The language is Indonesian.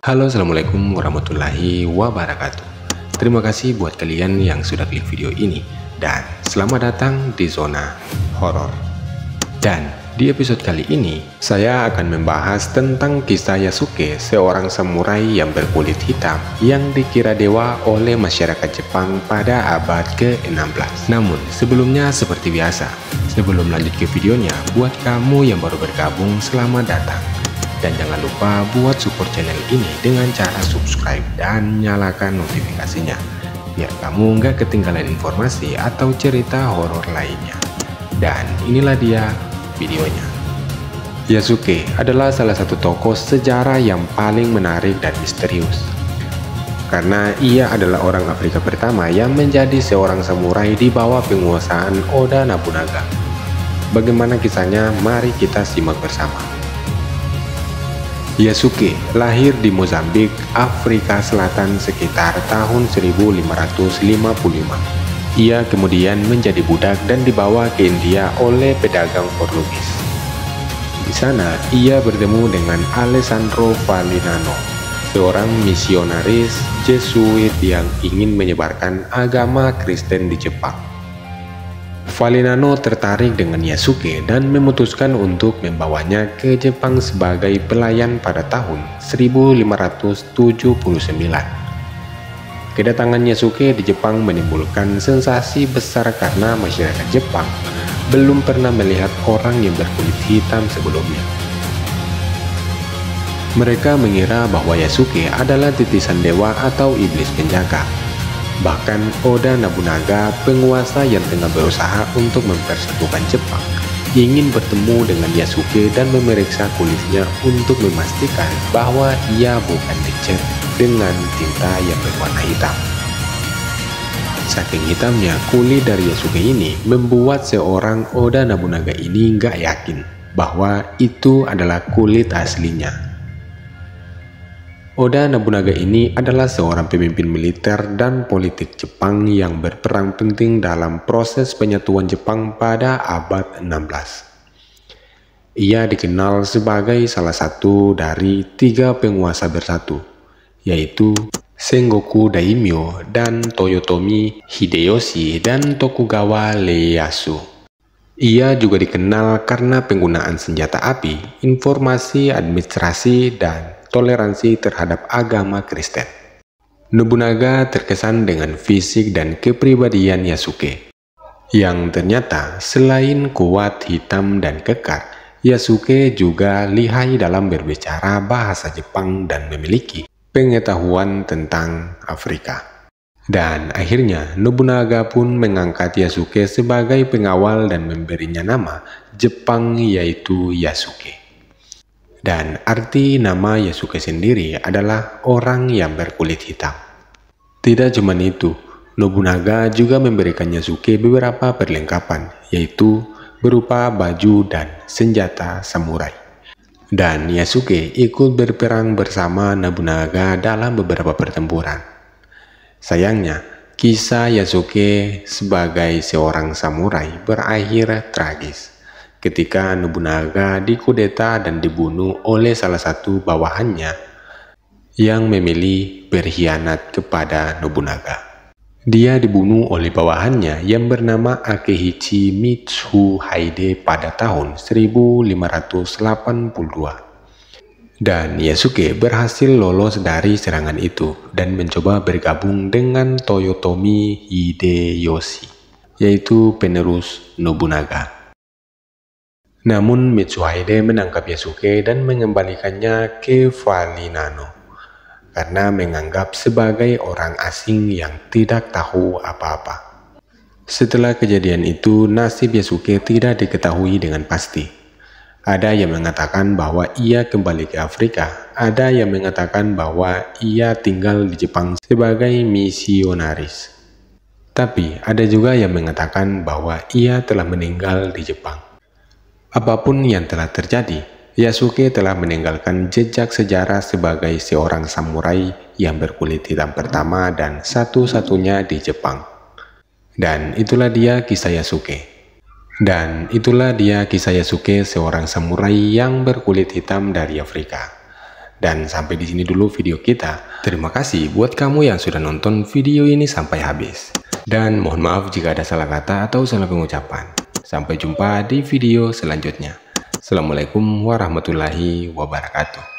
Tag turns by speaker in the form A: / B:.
A: Halo, assalamualaikum warahmatullahi wabarakatuh. Terima kasih buat kalian yang sudah klik video ini dan selamat datang di zona horor. Dan di episode kali ini saya akan membahas tentang kisah Yasuke, seorang samurai yang berkulit hitam yang dikira dewa oleh masyarakat Jepang pada abad ke-16. Namun sebelumnya seperti biasa, sebelum lanjut ke videonya, buat kamu yang baru bergabung, selamat datang. Dan jangan lupa buat support channel ini dengan cara subscribe dan nyalakan notifikasinya, biar kamu nggak ketinggalan informasi atau cerita horor lainnya. Dan inilah dia videonya. Yasuke adalah salah satu tokoh sejarah yang paling menarik dan misterius. Karena ia adalah orang Afrika pertama yang menjadi seorang samurai di bawah penguasaan Oda Nobunaga. Bagaimana kisahnya? Mari kita simak bersama. Yasuke lahir di Mozambik, Afrika Selatan sekitar tahun 1555. Ia kemudian menjadi budak dan dibawa ke India oleh pedagang Portugis. Di sana, ia bertemu dengan Alessandro Falignano, seorang misionaris Jesuit yang ingin menyebarkan agama Kristen di Jepang. Falignano tertarik dengan Yasuke dan memutuskan untuk membawanya ke Jepang sebagai pelayan pada tahun 1579. Kedatangan Yasuke di Jepang menimbulkan sensasi besar karena masyarakat Jepang belum pernah melihat orang yang berkulit hitam sebelumnya. Mereka mengira bahwa Yasuke adalah titisan dewa atau iblis penjaga. Bahkan Oda Nobunaga, penguasa yang tengah berusaha untuk mempersatukan Jepang, ingin bertemu dengan Yasuke dan memeriksa kulitnya untuk memastikan bahwa ia bukan dicat dengan tinta yang berwarna hitam. Saking hitamnya kulit dari Yasuke ini membuat seorang Oda Nobunaga ini nggak yakin bahwa itu adalah kulit aslinya. Oda Nobunaga ini adalah seorang pemimpin militer dan politik Jepang yang berperan penting dalam proses penyatuan Jepang pada abad 16. Ia dikenal sebagai salah satu dari 3 penguasa bersatu, yaitu Sengoku Daimyo dan Toyotomi Hideyoshi dan Tokugawa Ieyasu. Ia juga dikenal karena penggunaan senjata api, informasi administrasi, dan toleransi terhadap agama Kristen. Nobunaga terkesan dengan fisik dan kepribadian Yasuke, yang ternyata selain kuat, hitam, dan kekar, Yasuke juga lihai dalam berbicara bahasa Jepang dan memiliki pengetahuan tentang Afrika. Dan akhirnya Nobunaga pun mengangkat Yasuke sebagai pengawal dan memberinya nama Jepang, yaitu Yasuke. Dan arti nama Yasuke sendiri adalah orang yang berkulit hitam. Tidak cuma itu, Nobunaga juga memberikan Yasuke beberapa perlengkapan, yaitu berupa baju dan senjata samurai. Dan Yasuke ikut berperang bersama Nobunaga dalam beberapa pertempuran. Sayangnya, kisah Yasuke sebagai seorang samurai berakhir tragis ketika Nobunaga dikudeta dan dibunuh oleh salah satu bawahannya yang memilih berkhianat kepada Nobunaga. Dia dibunuh oleh bawahannya yang bernama Akeiichi Mitsuhide pada tahun 1582. Dan Yasuke berhasil lolos dari serangan itu dan mencoba bergabung dengan Toyotomi Hideyoshi, yaitu penerus Nobunaga. Namun Mitsuhide menangkap Yasuke dan mengembalikannya ke Falignano karena menganggap sebagai orang asing yang tidak tahu apa-apa. Setelah kejadian itu, nasib Yasuke tidak diketahui dengan pasti. Ada yang mengatakan bahwa ia kembali ke Afrika, ada yang mengatakan bahwa ia tinggal di Jepang sebagai misionaris. Tapi ada juga yang mengatakan bahwa ia telah meninggal di Jepang. Apapun yang telah terjadi, Yasuke telah meninggalkan jejak sejarah sebagai seorang samurai yang berkulit hitam pertama dan satu-satunya di Jepang. Dan itulah dia kisah Yasuke. seorang samurai yang berkulit hitam dari Afrika. Dan sampai di sini dulu video kita. Terima kasih buat kamu yang sudah nonton video ini sampai habis. Dan mohon maaf jika ada salah kata atau salah pengucapan. Sampai jumpa di video selanjutnya. Assalamualaikum warahmatullahi wabarakatuh.